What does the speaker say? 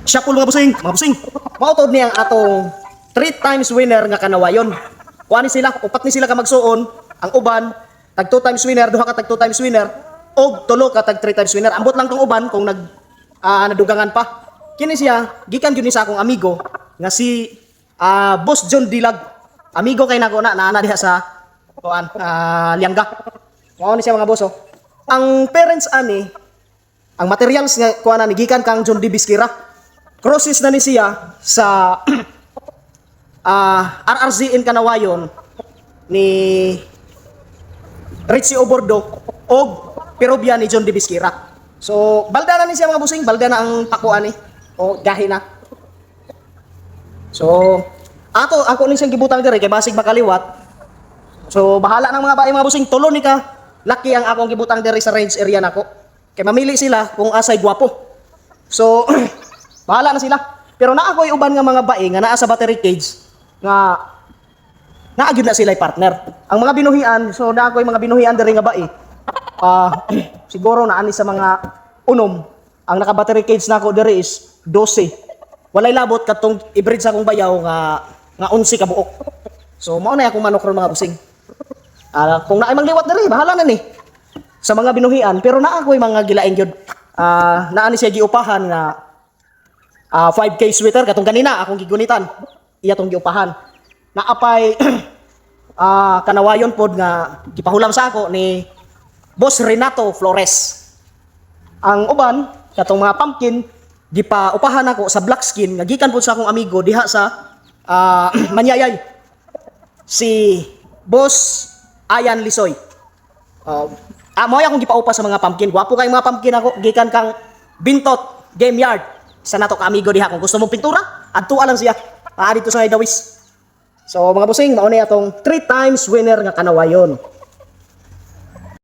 Siya po mga busing. Mautod niya ang atong 3 times winner nga kanawayon. Kuha ni sila, upat ni sila ka magsuon, ang uban, tag 2 times winner, duha ka tag 2 times winner, o tulo ka tag 3 times winner. Ambot lang tong uban kung nadugangan pa. Kini siya, gikan yun sa akong amigo, nga si Boss John Dilag. Amigo kay nako na naana diha sa Liangga. Mao ni siya mga boss. Ang parents ani, ang materials nga kuha na ni gikan kang John D. Biskira. Crosses na ni siya sa RRZ in Kanawayon ni Richie Obordo o Peruvian ni John D. Biskira. So, balda na ni siya mga busing, balda na ang pakuan ni o gahi na. So, ako ni siyang gibutang dire kay basig makaliwat. So, bahala ng mga bae mga busing, tulo ni ka. Lucky ang akong gibutang dire sa range area nako. Kay mamili sila kung asay gwapo. So, bahala na sila. Pero naa ko'y uban nga mga bae nga naa sa battery cage nga naagid na sila partner. Ang mga binuhian, so naa ko'y mga binuhian diri nga bae. Siguro naani sa mga unom. Ang naka-battery cage nako diri is 12. Walay labot katong i-breed sa akong bayaw nga 11 ka buok. So mao na akong manok ron mga busing. Kung naay mangliwat diri, bahala na ni sa mga binuhian. Pero naa ko'y mga gilaing gyud. Naani siya giupahan nga 5K sweater katong kanina akong gigunitan. Iya tong giupahan. Naapay kanawayon pod nga gipahulam sa ako ni Boss Renato Flores. Ang uban katong mga pumpkin gipaupahan ako sa black skin nga gikan pod sa akong amigo diha sa Manyayay. Si Boss Ayan Lisoy. Mao akong gipaupa sa mga pumpkin. Gwapo kay mga pumpkin ako gikan kang Bintot Game Yard. Sa nato ka amigo diha kung gusto mong pintura, adtua lang siya. Dito sa Dawis. So mga busing, mao ni atong 3 times winner nga kanawayon.